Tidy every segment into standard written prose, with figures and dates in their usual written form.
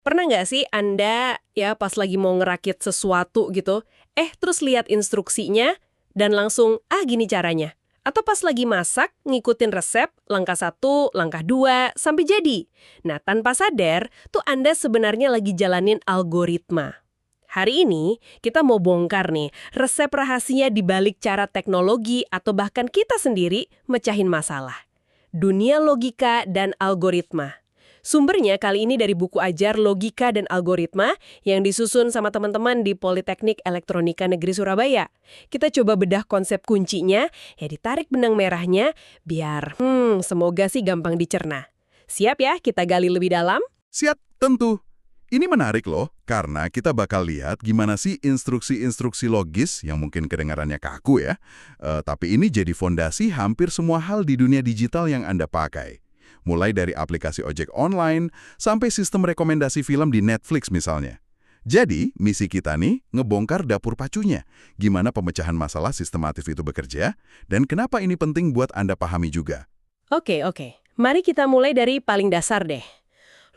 Pernah nggak sih Anda ya pas lagi mau ngerakit sesuatu gitu, terus lihat instruksinya dan langsung, gini caranya. Atau pas lagi masak, ngikutin resep, langkah satu, langkah dua, sampai jadi. Nah, tanpa sadar, tuh Anda sebenarnya lagi jalanin algoritma. Hari ini, kita mau bongkar nih, resep rahasia di balik cara teknologi atau bahkan kita sendiri mecahin masalah. Dunia logika dan algoritma. Sumbernya kali ini dari buku ajar Logika dan Algoritma yang disusun sama teman-teman di Politeknik Elektronika Negeri Surabaya. Kita coba bedah konsep kuncinya, ditarik benang merahnya, biar semoga sih gampang dicerna. Siap ya kita gali lebih dalam? Siap, tentu. Ini menarik loh, karena kita bakal lihat gimana sih instruksi-instruksi logis yang mungkin kedengarannya kaku ya. Tapi ini jadi fondasi hampir semua hal di dunia digital yang Anda pakai. Mulai dari aplikasi ojek online, sampai sistem rekomendasi film di Netflix misalnya. Jadi, misi kita nih, ngebongkar dapur pacunya. Gimana pemecahan masalah sistematif itu bekerja, dan kenapa ini penting buat Anda pahami juga. Oke. Mari kita mulai dari paling dasar deh.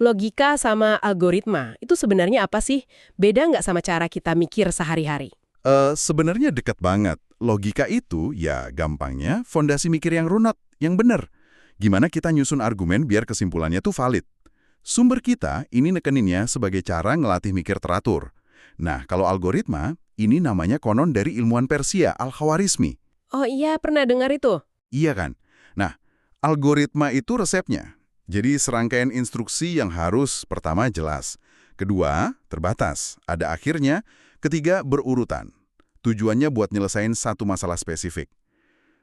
Logika sama algoritma, itu sebenarnya apa sih? Beda nggak sama cara kita mikir sehari-hari? Sebenarnya dekat banget. Logika itu, ya gampangnya, fondasi mikir yang runut, yang benar. Gimana kita nyusun argumen biar kesimpulannya tuh valid. Sumber kita ini nekeninnya sebagai cara ngelatih mikir teratur. Nah, kalau algoritma, ini namanya konon dari ilmuwan Persia, Al-Khawarizmi. Oh iya, pernah dengar itu. Iya kan? Nah, algoritma itu resepnya. Jadi serangkaian instruksi yang harus pertama jelas. Kedua, terbatas. Ada akhirnya. Ketiga, berurutan. Tujuannya buat nyelesain satu masalah spesifik.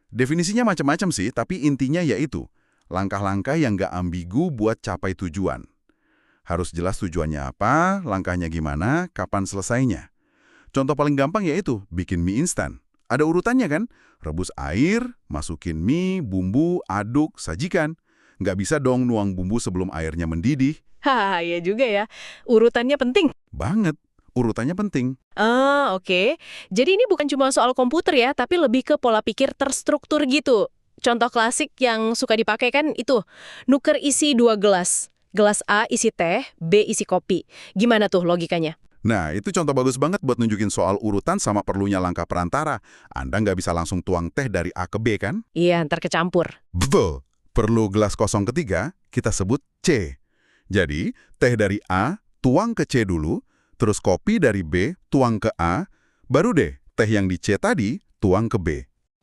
Definisinya macam-macam sih, tapi intinya yaitu langkah-langkah yang nggak ambigu buat capai tujuan. Harus jelas tujuannya apa, langkahnya gimana, kapan selesainya. Contoh paling gampang yaitu bikin mie instan. Ada urutannya kan? Rebus air, masukin mie, bumbu, aduk, sajikan. Nggak bisa dong nuang bumbu sebelum airnya mendidih. Hahaha, ya juga ya. Urutannya penting. Banget, urutannya penting. Oke. Jadi ini bukan cuma soal komputer ya, tapi lebih ke pola pikir terstruktur gitu. Contoh klasik yang suka dipakai kan itu, nuker isi 2 gelas. Gelas A isi teh, B isi kopi. Gimana tuh logikanya? Nah, itu contoh bagus banget buat nunjukin soal urutan sama perlunya langkah perantara. Anda nggak bisa langsung tuang teh dari A ke B kan? Iya, ntar kecampur. Betul. Perlu gelas kosong ketiga, kita sebut C. Jadi, teh dari A, tuang ke C dulu, terus kopi dari B, tuang ke A, baru deh teh yang di C tadi, tuang ke B.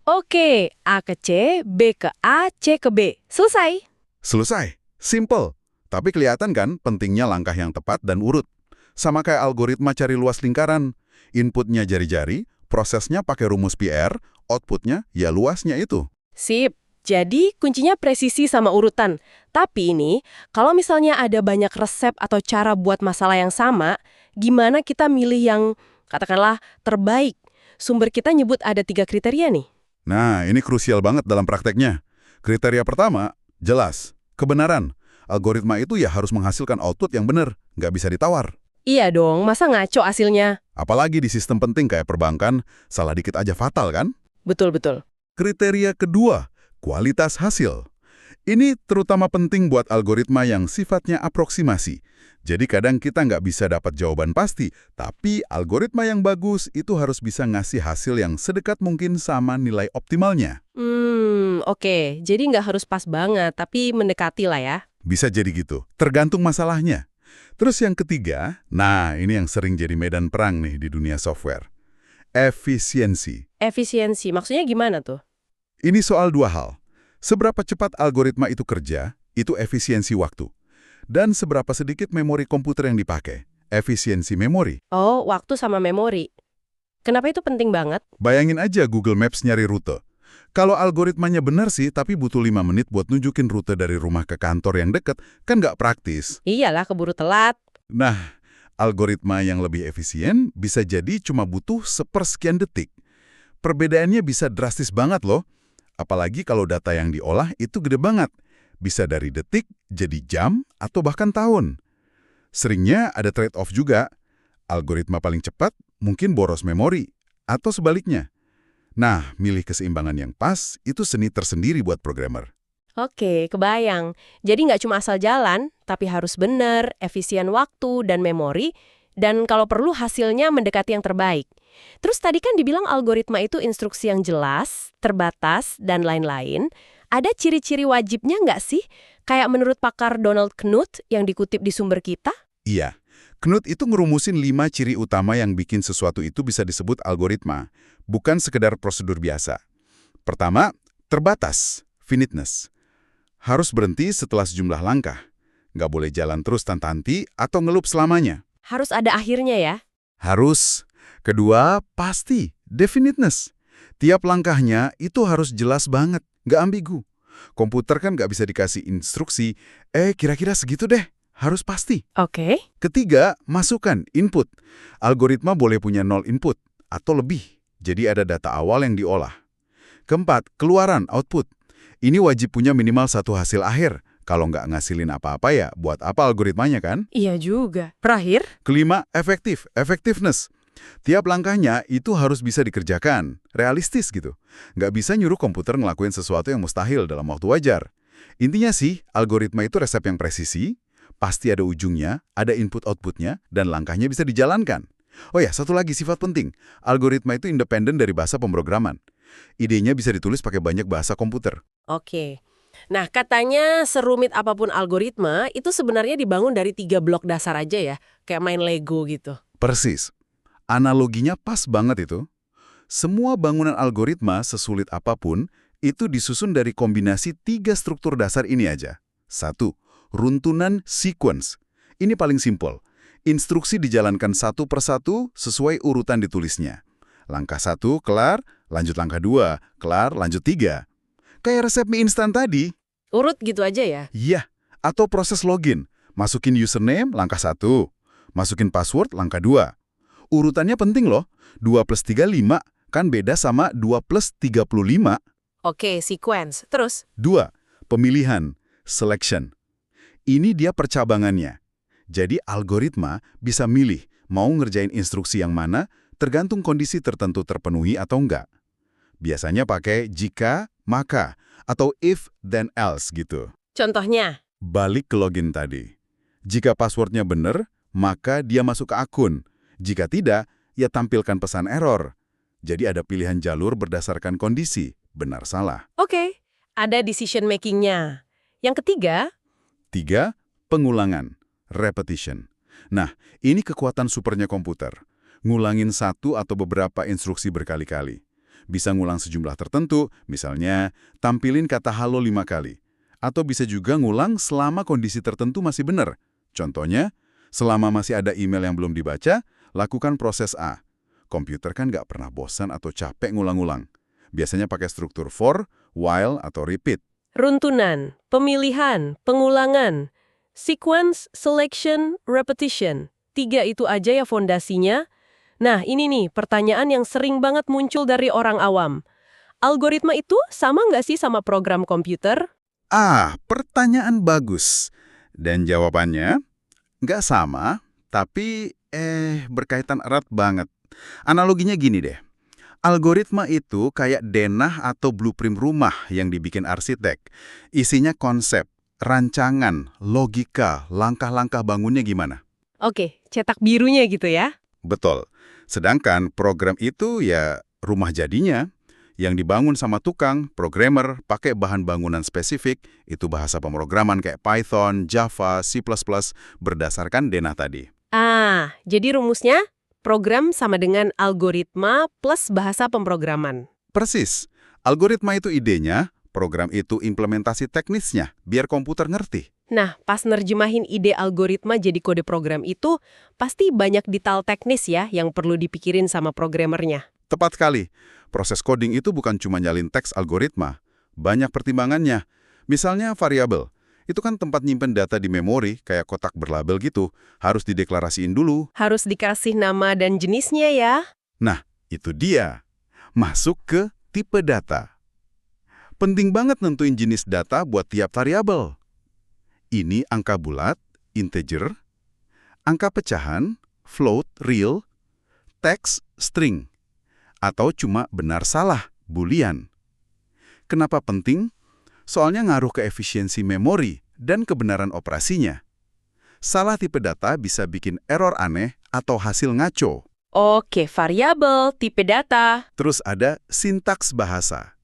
Oke, A ke C, B ke A, C ke B. Selesai. Selesai. Simple. Tapi kelihatan kan pentingnya langkah yang tepat dan urut. Sama kayak algoritma cari luas lingkaran. Inputnya jari-jari, prosesnya pakai rumus PR, outputnya ya luasnya itu. Sip. Jadi kuncinya presisi sama urutan. Tapi ini, kalau misalnya ada banyak resep atau cara buat masalah yang sama, gimana kita milih yang, katakanlah, terbaik? Sumber kita nyebut ada 3 kriteria nih. Nah, ini krusial banget dalam prakteknya. Kriteria pertama, jelas, kebenaran. Algoritma itu ya harus menghasilkan output yang benar, nggak bisa ditawar. Iya dong, masa ngaco hasilnya? Apalagi di sistem penting kayak perbankan, salah dikit aja fatal kan? Betul. Kriteria kedua, kualitas hasil. Ini terutama penting buat algoritma yang sifatnya aproksimasi. Jadi kadang kita nggak bisa dapat jawaban pasti, tapi algoritma yang bagus itu harus bisa ngasih hasil yang sedekat mungkin sama nilai optimalnya. Oke. Jadi nggak harus pas banget, tapi mendekati lah ya. Bisa jadi gitu, tergantung masalahnya. Terus yang ketiga, nah ini yang sering jadi medan perang nih di dunia software. Efisiensi. Efisiensi, maksudnya gimana tuh? Ini soal dua hal. Seberapa cepat algoritma itu kerja, itu efisiensi waktu. Dan seberapa sedikit memori komputer yang dipakai, efisiensi memori. Oh, waktu sama memori. Kenapa itu penting banget? Bayangin aja Google Maps nyari rute. Kalau algoritmanya benar sih, tapi butuh 5 menit buat nunjukin rute dari rumah ke kantor yang deket, kan nggak praktis. Iyalah, keburu telat. Nah, algoritma yang lebih efisien bisa jadi cuma butuh sepersekian detik. Perbedaannya bisa drastis banget loh. Apalagi kalau data yang diolah itu gede banget. Bisa dari detik, jadi jam, atau bahkan tahun. Seringnya ada trade-off juga. Algoritma paling cepat mungkin boros memori, atau sebaliknya. Nah, milih keseimbangan yang pas itu seni tersendiri buat programmer. Oke, kebayang. Jadi nggak cuma asal jalan, tapi harus benar, efisien waktu dan memori, dan kalau perlu hasilnya mendekati yang terbaik. Terus tadi kan dibilang algoritma itu instruksi yang jelas, terbatas, dan lain-lain. Ada ciri-ciri wajibnya nggak sih? Kayak menurut pakar Donald Knuth yang dikutip di sumber kita? Iya, Knuth itu ngerumusin 5 ciri utama yang bikin sesuatu itu bisa disebut algoritma, bukan sekedar prosedur biasa. Pertama, terbatas, finiteness. Harus berhenti setelah sejumlah langkah. Nggak boleh jalan terus tanpa henti atau ngelup selamanya. Harus ada akhirnya ya? Harus. Kedua, pasti, definiteness. Tiap langkahnya itu harus jelas banget, nggak ambigu. Komputer kan nggak bisa dikasih instruksi, kira-kira segitu deh, harus pasti. Oke. Ketiga, masukan, input. Algoritma boleh punya 0 input atau lebih, jadi ada data awal yang diolah. Keempat, keluaran, output. Ini wajib punya minimal satu hasil akhir. Kalau nggak ngasilin apa-apa ya, buat apa algoritmanya kan? Iya juga. Terakhir? Kelima, efektif, effectiveness. Tiap langkahnya itu harus bisa dikerjakan, realistis gitu. Nggak bisa nyuruh komputer ngelakuin sesuatu yang mustahil dalam waktu wajar. Intinya sih, algoritma itu resep yang presisi, pasti ada ujungnya, ada input-outputnya, dan langkahnya bisa dijalankan. Oh ya, satu lagi sifat penting, algoritma itu independen dari bahasa pemrograman. Idenya bisa ditulis pakai banyak bahasa komputer. Oke. Nah, katanya serumit apapun algoritma, itu sebenarnya dibangun dari 3 blok dasar aja ya, kayak main Lego gitu. Persis. Analoginya pas banget itu. Semua bangunan algoritma sesulit apapun, itu disusun dari kombinasi 3 struktur dasar ini aja. 1. Runtunan sequence. Ini paling simpel. Instruksi dijalankan satu persatu sesuai urutan ditulisnya. Langkah 1, kelar, lanjut langkah 2, kelar, lanjut 3. Kayak resep mie instan tadi. Urut gitu aja ya? Iya, atau proses login. Masukin username, langkah 1. Masukin password, langkah 2. Urutannya penting loh. 2 plus 3, 5. Kan beda sama 2 plus 35. Oke, sequence. Terus? 2. Pemilihan, selection. Ini dia percabangannya. Jadi algoritma bisa milih mau ngerjain instruksi yang mana tergantung kondisi tertentu terpenuhi atau enggak. Biasanya pakai jika, maka, atau if, then else gitu. Contohnya? Balik ke login tadi. Jika passwordnya benar, maka dia masuk ke akun. Jika tidak, ya tampilkan pesan error. Jadi ada pilihan jalur berdasarkan kondisi, benar salah. Oke, ada decision making-nya. Yang ketiga? 3. Pengulangan, repetition. Nah, ini kekuatan supernya komputer. Ngulangin satu atau beberapa instruksi berkali-kali. Bisa ngulang sejumlah tertentu, misalnya tampilin kata halo 5 kali. Atau bisa juga ngulang selama kondisi tertentu masih benar. Contohnya, selama masih ada email yang belum dibaca, lakukan proses A. Komputer kan nggak pernah bosan atau capek ngulang-ngulang. Biasanya pakai struktur for, while, atau repeat. Runtunan, pemilihan, pengulangan, sequence, selection, repetition. 3 itu aja ya fondasinya. Nah, ini nih pertanyaan yang sering banget muncul dari orang awam. Algoritma itu sama nggak sih sama program komputer? Pertanyaan bagus. Dan jawabannya, nggak sama, tapi berkaitan erat banget. Analoginya gini deh. Algoritma itu kayak denah atau blueprint rumah yang dibikin arsitek. Isinya konsep, rancangan, logika, langkah-langkah bangunnya gimana. Oke, cetak birunya gitu ya? Betul. Sedangkan program itu ya rumah jadinya. Yang dibangun sama tukang, programmer, pakai bahan bangunan spesifik, itu bahasa pemrograman kayak Python, Java, C++, berdasarkan denah tadi. Jadi rumusnya program sama dengan algoritma plus bahasa pemrograman. Persis. Algoritma itu idenya, program itu implementasi teknisnya, biar komputer ngerti. Nah, pas nerjemahin ide algoritma jadi kode program itu, pasti banyak detail teknis ya yang perlu dipikirin sama programmernya. Tepat sekali. Proses coding itu bukan cuma nyalin teks algoritma. Banyak pertimbangannya. Misalnya variabel. Itu kan tempat nyimpen data di memori, kayak kotak berlabel gitu. Harus dideklarasiin dulu. Harus dikasih nama dan jenisnya ya. Nah, itu dia. Masuk ke tipe data. Penting banget nentuin jenis data buat tiap variabel. Ini angka bulat, integer, angka pecahan, float, real, teks, string, atau cuma benar salah, boolean. Kenapa penting? Soalnya ngaruh ke efisiensi memori dan kebenaran operasinya. Salah tipe data bisa bikin error aneh atau hasil ngaco. Oke, variabel, tipe data. Terus ada sintaks bahasa.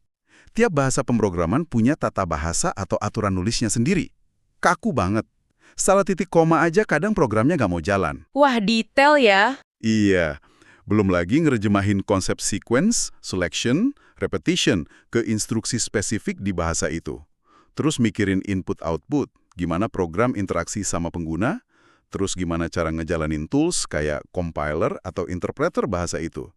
Tiap bahasa pemrograman punya tata bahasa atau aturan nulisnya sendiri. Kaku banget. Salah titik koma aja kadang programnya nggak mau jalan. Wah, detail ya. Iya, belum lagi ngerjemahin konsep sequence, selection, repetition ke instruksi spesifik di bahasa itu. Terus mikirin input-output, gimana program interaksi sama pengguna, terus gimana cara ngejalanin tools kayak compiler atau interpreter bahasa itu.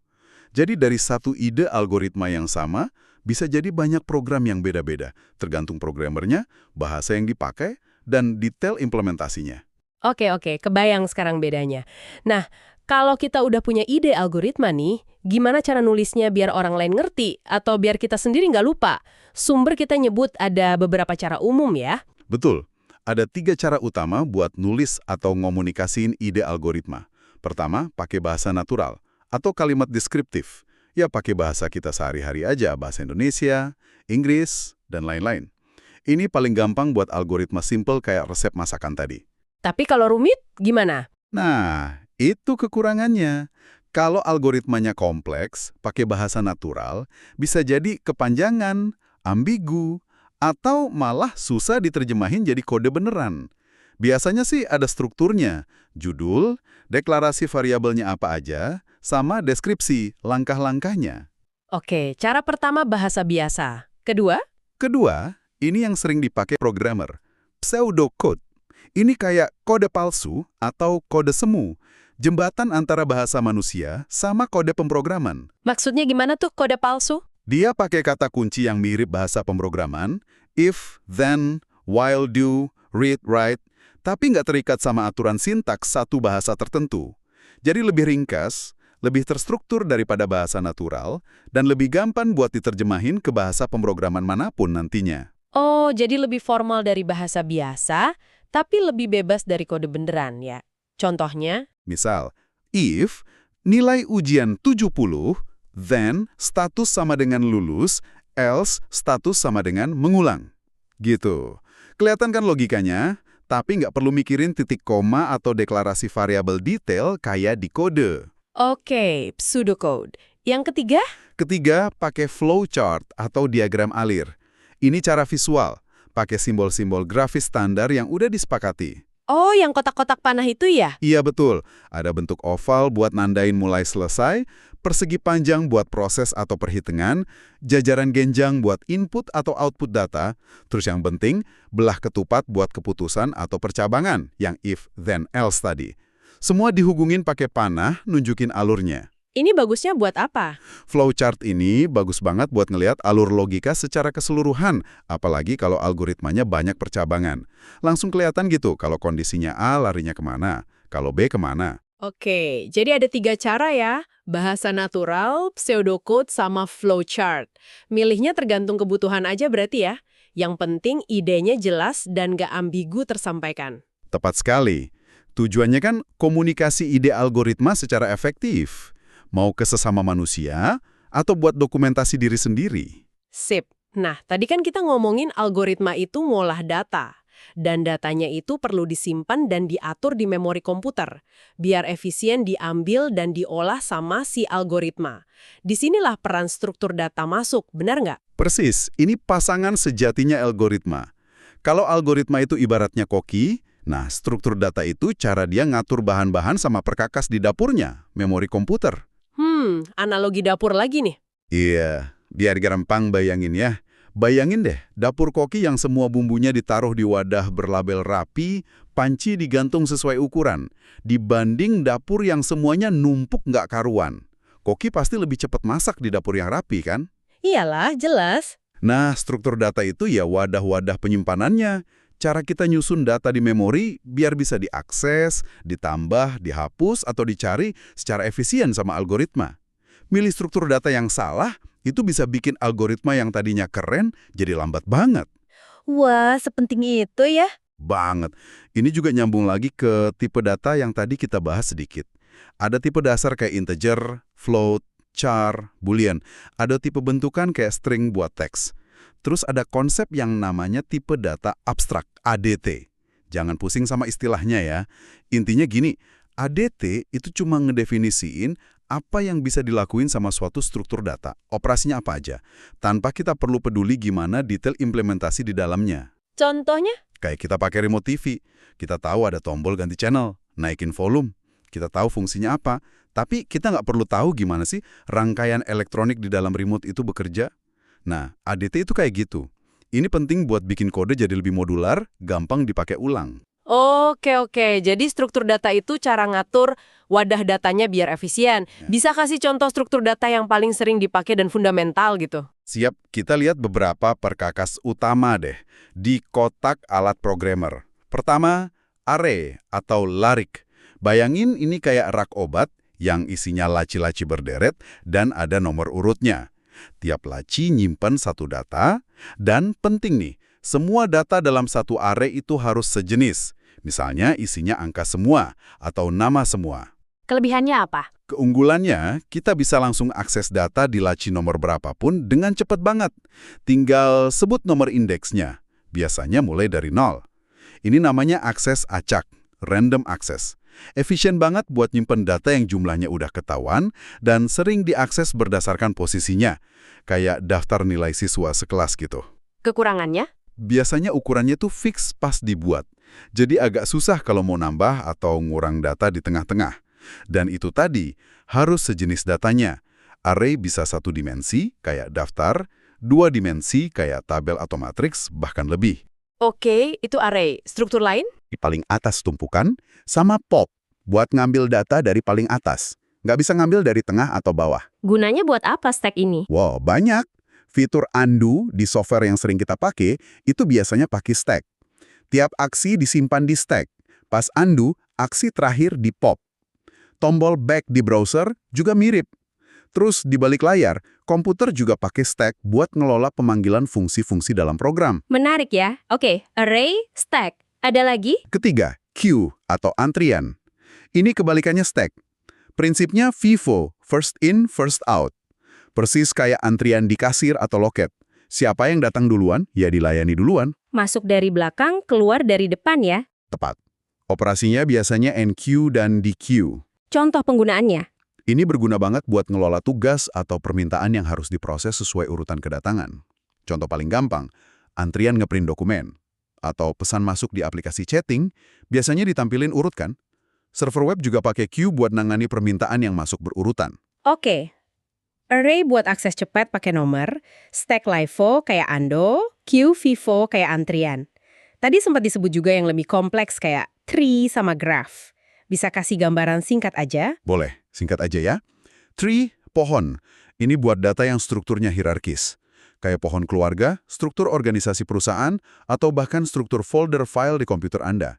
Jadi dari satu ide algoritma yang sama, bisa jadi banyak program yang beda-beda, tergantung programmernya, bahasa yang dipakai, dan detail implementasinya. Oke, kebayang sekarang bedanya. Nah, kalau kita udah punya ide algoritma nih, gimana cara nulisnya biar orang lain ngerti, atau biar kita sendiri nggak lupa? Sumber kita nyebut ada beberapa cara umum ya. Betul. Ada 3 cara utama buat nulis atau ngomunikasiin ide algoritma. Pertama, pakai bahasa natural atau kalimat deskriptif. Ya, pakai bahasa kita sehari-hari aja, bahasa Indonesia, Inggris, dan lain-lain. Ini paling gampang buat algoritma simple kayak resep masakan tadi. Tapi kalau rumit, gimana? Nah, itu kekurangannya. Kalau algoritmanya kompleks, pakai bahasa natural, bisa jadi kepanjangan, ambigu, atau malah susah diterjemahin jadi kode beneran. Biasanya sih ada strukturnya, judul, deklarasi variabelnya apa aja, sama deskripsi langkah-langkahnya. Oke, cara pertama bahasa biasa. Kedua? Kedua, ini yang sering dipakai programmer, pseudocode. Ini kayak kode palsu atau kode semu, jembatan antara bahasa manusia sama kode pemrograman. Maksudnya gimana tuh kode palsu? Dia pakai kata kunci yang mirip bahasa pemrograman, if, then, while, do, read, write, tapi nggak terikat sama aturan sintaks satu bahasa tertentu. Jadi lebih ringkas, lebih terstruktur daripada bahasa natural, dan lebih gampang buat diterjemahin ke bahasa pemrograman manapun nantinya. Oh, jadi lebih formal dari bahasa biasa, tapi lebih bebas dari kode beneran ya. Contohnya? Misal, if, nilai ujian 70, then status sama dengan lulus, else status sama dengan mengulang. Gitu. Kelihatan kan logikanya, tapi nggak perlu mikirin titik koma atau deklarasi variabel detail kayak di kode. Oke, pseudocode. Yang ketiga? Ketiga, pakai flowchart atau diagram alir. Ini cara visual, pakai simbol-simbol grafis standar yang udah disepakati. Oh, yang kotak-kotak panah itu ya? Iya betul, ada bentuk oval buat nandain mulai selesai, persegi panjang buat proses atau perhitungan, jajaran genjang buat input atau output data, terus yang penting, belah ketupat buat keputusan atau percabangan, yang if, then, else tadi. Semua dihubungin pakai panah, nunjukin alurnya. Ini bagusnya buat apa? Flowchart ini bagus banget buat ngelihat alur logika secara keseluruhan, apalagi kalau algoritmanya banyak percabangan. Langsung kelihatan gitu kalau kondisinya A larinya kemana, kalau B kemana. Oke, jadi ada 3 cara ya. Bahasa natural, pseudocode, sama flowchart. Milihnya tergantung kebutuhan aja berarti ya. Yang penting idenya jelas dan gak ambigu tersampaikan. Tepat sekali. Tujuannya kan komunikasi ide algoritma secara efektif. Mau ke sesama manusia, atau buat dokumentasi diri sendiri. Sip. Nah, tadi kan kita ngomongin algoritma itu ngolah data. Dan datanya itu perlu disimpan dan diatur di memori komputer. Biar efisien diambil dan diolah sama si algoritma. Disinilah peran struktur data masuk, benar nggak? Persis, ini pasangan sejatinya algoritma. Kalau algoritma itu ibaratnya koki, nah struktur data itu cara dia ngatur bahan-bahan sama perkakas di dapurnya, memori komputer. Analogi dapur lagi nih. Iya, biar gampang bayangin ya. Bayangin deh, dapur koki yang semua bumbunya ditaruh di wadah berlabel rapi, panci digantung sesuai ukuran, dibanding dapur yang semuanya numpuk nggak karuan. Koki pasti lebih cepat masak di dapur yang rapi, kan? Iyalah, jelas. Nah, struktur data itu ya wadah-wadah penyimpanannya. Cara kita nyusun data di memori biar bisa diakses, ditambah, dihapus, atau dicari secara efisien sama algoritma. Milih struktur data yang salah, itu bisa bikin algoritma yang tadinya keren jadi lambat banget. Wah, sepenting itu ya? Banget. Ini juga nyambung lagi ke tipe data yang tadi kita bahas sedikit. Ada tipe dasar kayak integer, float, char, boolean. Ada tipe bentukan kayak string buat teks. Terus ada konsep yang namanya tipe data abstrak, ADT. Jangan pusing sama istilahnya ya. Intinya gini, ADT itu cuma ngedefinisiin apa yang bisa dilakuin sama suatu struktur data, operasinya apa aja, tanpa kita perlu peduli gimana detail implementasi di dalamnya. Contohnya? Kayak kita pakai remote TV, kita tahu ada tombol ganti channel, naikin volume, kita tahu fungsinya apa, tapi kita nggak perlu tahu gimana sih rangkaian elektronik di dalam remote itu bekerja. Nah, ADT itu kayak gitu. Ini penting buat bikin kode jadi lebih modular, gampang dipakai ulang. Oke. Jadi struktur data itu cara ngatur wadah datanya biar efisien. Bisa kasih contoh struktur data yang paling sering dipakai dan fundamental gitu? Siap, kita lihat beberapa perkakas utama deh di kotak alat programmer. Pertama, array atau larik. Bayangin ini kayak rak obat yang isinya laci-laci berderet dan ada nomor urutnya. Tiap laci nyimpen satu data, dan penting nih, semua data dalam satu array itu harus sejenis. Misalnya isinya angka semua atau nama semua. Kelebihannya apa? Keunggulannya, kita bisa langsung akses data di laci nomor berapapun dengan cepat banget. Tinggal sebut nomor indeksnya, biasanya mulai dari 0. Ini namanya akses acak, random access. Efisien banget buat nyimpen data yang jumlahnya udah ketahuan dan sering diakses berdasarkan posisinya, kayak daftar nilai siswa sekelas gitu. Kekurangannya? Biasanya ukurannya tuh fix pas dibuat, jadi agak susah kalau mau nambah atau ngurang data di tengah-tengah. Dan itu tadi, harus sejenis datanya. Array bisa satu dimensi, kayak daftar, dua dimensi, kayak tabel atau matriks, bahkan lebih. Oke, itu array. Struktur lain? Di paling atas tumpukan, sama pop, buat ngambil data dari paling atas. Nggak bisa ngambil dari tengah atau bawah. Gunanya buat apa stack ini? Wow, banyak. Fitur undo di software yang sering kita pakai, itu biasanya pakai stack. Tiap aksi disimpan di stack. Pas undo, aksi terakhir di pop. Tombol back di browser juga mirip. Terus di balik layar, komputer juga pakai stack buat ngelola pemanggilan fungsi-fungsi dalam program. Menarik ya. Oke, array, stack. Ada lagi? Ketiga, queue atau antrian. Ini kebalikannya stack. Prinsipnya FIFO, first in, first out. Persis kayak antrian di kasir atau loket. Siapa yang datang duluan, ya dilayani duluan. Masuk dari belakang, keluar dari depan ya. Tepat. Operasinya biasanya NQ dan DQ. Contoh penggunaannya? Ini berguna banget buat ngelola tugas atau permintaan yang harus diproses sesuai urutan kedatangan. Contoh paling gampang, antrian ngeprint dokumen. Atau pesan masuk di aplikasi chatting, biasanya ditampilin urut kan? Server web juga pakai queue buat nangani permintaan yang masuk berurutan. Oke. Array buat akses cepat pakai nomor, stack LIFO kayak undo, queue FIFO kayak antrian. Tadi sempat disebut juga yang lebih kompleks kayak tree sama graph. Bisa kasih gambaran singkat aja? Boleh, singkat aja ya. Tree, pohon. Ini buat data yang strukturnya hierarkis. Kayak pohon keluarga, struktur organisasi perusahaan, atau bahkan struktur folder file di komputer Anda.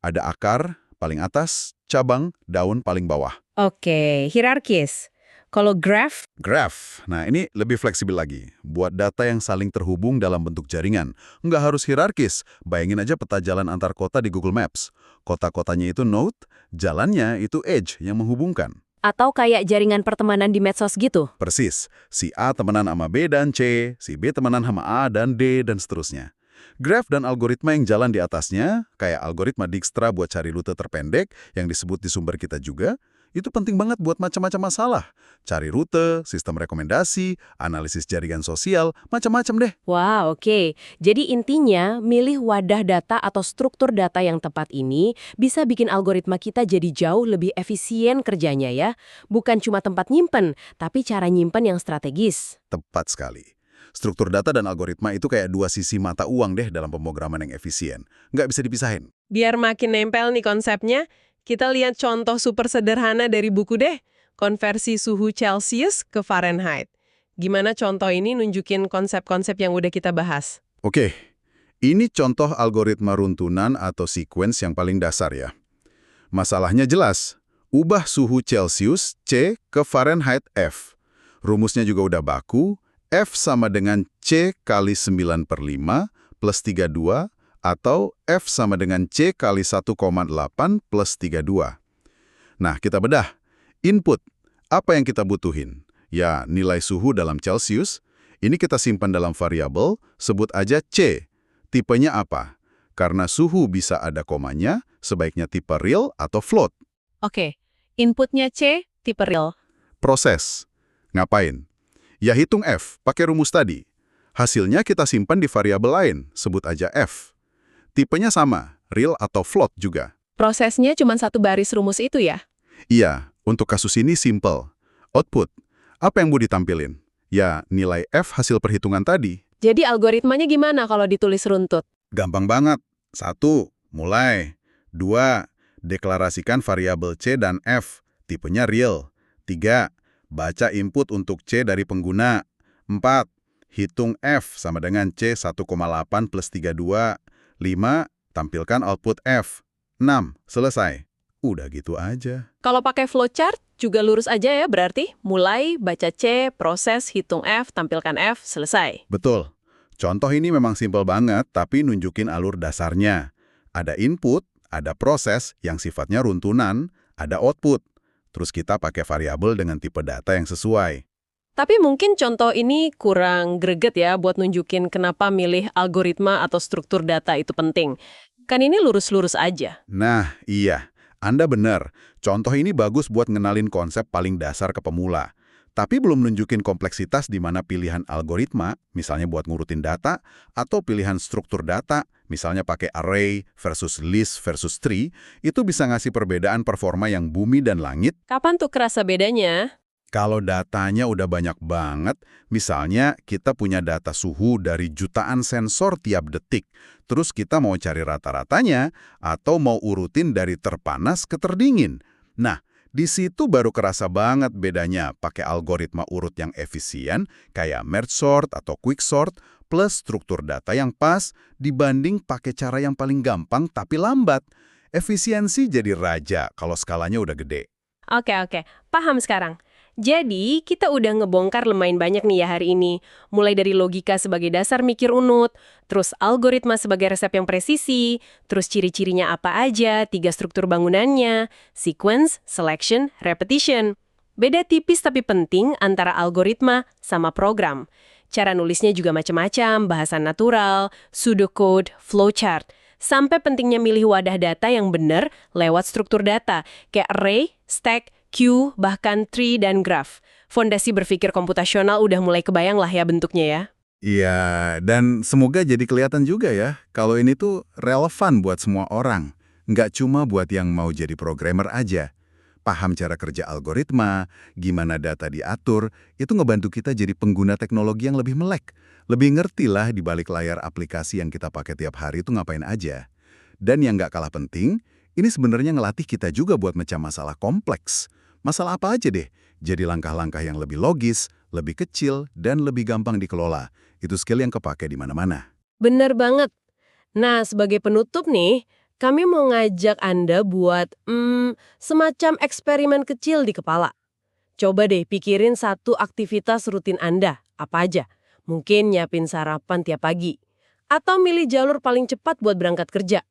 Ada akar, paling atas, cabang, daun paling bawah. Oke, hierarkis. Kalau graph? Graph. Nah, ini lebih fleksibel lagi. Buat data yang saling terhubung dalam bentuk jaringan. Nggak harus hierarkis. Bayangin aja peta jalan antar kota di Google Maps. Kota-kotanya itu node, jalannya itu edge yang menghubungkan. Atau kayak jaringan pertemanan di medsos gitu? Persis. Si A temenan sama B dan C, si B temenan sama A dan D, dan seterusnya. Graph dan algoritma yang jalan di atasnya, kayak algoritma Dijkstra buat cari rute terpendek yang disebut di sumber kita juga, itu penting banget buat macam-macam masalah. Cari rute, sistem rekomendasi, analisis jaringan sosial, macam-macam deh. Wah, oke. Jadi intinya, milih wadah data atau struktur data yang tepat ini bisa bikin algoritma kita jadi jauh lebih efisien kerjanya ya. Bukan cuma tempat nyimpen, tapi cara nyimpen yang strategis. Tepat sekali. Struktur data dan algoritma itu kayak dua sisi mata uang deh dalam pemrograman yang efisien. Nggak bisa dipisahin. Biar makin nempel nih konsepnya, kita lihat contoh super sederhana dari buku deh. Konversi suhu Celcius ke Fahrenheit. Gimana contoh ini nunjukin konsep-konsep yang udah kita bahas? Oke, ini contoh algoritma runtunan atau sequence yang paling dasar ya. Masalahnya jelas, ubah suhu Celcius C ke Fahrenheit F. Rumusnya juga udah baku, F sama dengan C kali 9/5 plus 32, atau F sama dengan C kali 1,8 plus 32. Nah, kita bedah. Input, apa yang kita butuhin? Ya, nilai suhu dalam Celcius. Ini kita simpan dalam variabel, sebut aja C. Tipenya apa? Karena suhu bisa ada komanya, sebaiknya tipe real atau float. Oke, inputnya C, tipe real. Proses. Ngapain? Ya hitung F, pakai rumus tadi. Hasilnya kita simpan di variabel lain, sebut aja F. Tipenya sama, real atau float juga. Prosesnya cuma satu baris rumus itu ya? Iya, untuk kasus ini simple. Output. Apa yang mau ditampilin? Ya, nilai F hasil perhitungan tadi. Jadi algoritmanya gimana kalau ditulis runtut? Gampang banget. 1. Mulai. 2. Deklarasikan variabel C dan F. Tipenya real. 3. Baca input untuk C dari pengguna. 4. Hitung F sama dengan C 1,8 plus 32. 5. Tampilkan output F. 6. Selesai. Udah gitu aja. Kalau pakai flowchart juga lurus aja ya berarti? Mulai, baca C, proses, hitung F, tampilkan F, selesai. Betul. Contoh ini memang simpel banget, tapi nunjukin alur dasarnya. Ada input, ada proses yang sifatnya runtunan, ada output. Terus kita pakai variabel dengan tipe data yang sesuai. Tapi mungkin contoh ini kurang greget ya buat nunjukin kenapa milih algoritma atau struktur data itu penting. Kan ini lurus-lurus aja. Nah, iya. Anda benar. Contoh ini bagus buat ngenalin konsep paling dasar ke pemula. Tapi belum nunjukin kompleksitas di mana pilihan algoritma, misalnya buat ngurutin data, atau pilihan struktur data, misalnya pakai array versus list versus tree, itu bisa ngasih perbedaan performa yang bumi dan langit. Kapan tuh kerasa bedanya? Kalau datanya udah banyak banget, misalnya kita punya data suhu dari jutaan sensor tiap detik, terus kita mau cari rata-ratanya, atau mau urutin dari terpanas ke terdingin. Nah, di situ baru kerasa banget bedanya pakai algoritma urut yang efisien, kayak merge sort atau quick sort, plus struktur data yang pas, dibanding pakai cara yang paling gampang tapi lambat. Efisiensi jadi raja kalau skalanya udah gede. Oke, paham sekarang. Jadi, kita udah ngebongkar lumayan banyak nih ya hari ini. Mulai dari logika sebagai dasar mikir unut, terus algoritma sebagai resep yang presisi, terus ciri-cirinya apa aja, 3 struktur bangunannya, sequence, selection, repetition. Beda tipis tapi penting antara algoritma sama program. Cara nulisnya juga macam-macam, bahasa natural, pseudocode, flowchart. Sampai pentingnya milih wadah data yang benar lewat struktur data, kayak array, stack, queue, bahkan tree dan graph. Fondasi berpikir komputasional udah mulai kebayang lah ya bentuknya ya. Iya, dan semoga jadi kelihatan juga ya, kalau ini tuh relevan buat semua orang. Nggak cuma buat yang mau jadi programmer aja. Paham cara kerja algoritma, gimana data diatur, itu ngebantu kita jadi pengguna teknologi yang lebih melek. Lebih ngerti lah di balik layar aplikasi yang kita pakai tiap hari itu ngapain aja. Dan yang nggak kalah penting, ini sebenarnya ngelatih kita juga buat mecah masalah kompleks. Masalah apa aja deh, jadi langkah-langkah yang lebih logis, lebih kecil, dan lebih gampang dikelola. Itu skill yang kepake di mana-mana. Bener banget. Nah, sebagai penutup nih, kami mau ngajak Anda buat semacam eksperimen kecil di kepala. Coba deh pikirin satu aktivitas rutin Anda, apa aja. Mungkin nyiapin sarapan tiap pagi. Atau milih jalur paling cepat buat berangkat kerja.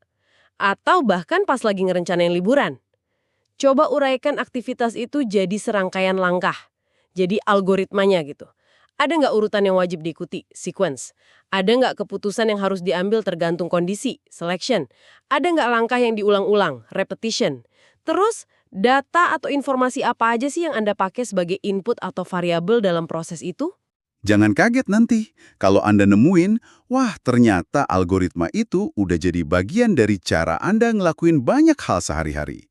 Atau bahkan pas lagi ngerencanain liburan. Coba uraikan aktivitas itu jadi serangkaian langkah. Jadi algoritmanya gitu. Ada nggak urutan yang wajib diikuti? Sequence. Ada nggak keputusan yang harus diambil tergantung kondisi? Selection. Ada nggak langkah yang diulang-ulang? Repetition. Terus, data atau informasi apa aja sih yang Anda pakai sebagai input atau variabel dalam proses itu? Jangan kaget nanti, kalau Anda nemuin, wah ternyata algoritma itu udah jadi bagian dari cara Anda ngelakuin banyak hal sehari-hari.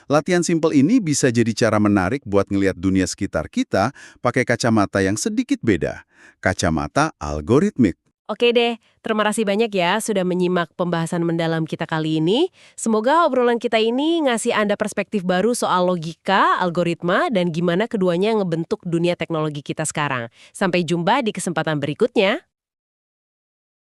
Latihan simpel ini bisa jadi cara menarik buat ngelihat dunia sekitar kita pakai kacamata yang sedikit beda, kacamata algoritmik. Oke deh, terima kasih banyak ya sudah menyimak pembahasan mendalam kita kali ini. Semoga obrolan kita ini ngasih Anda perspektif baru soal logika, algoritma, dan gimana keduanya ngebentuk dunia teknologi kita sekarang. Sampai jumpa di kesempatan berikutnya.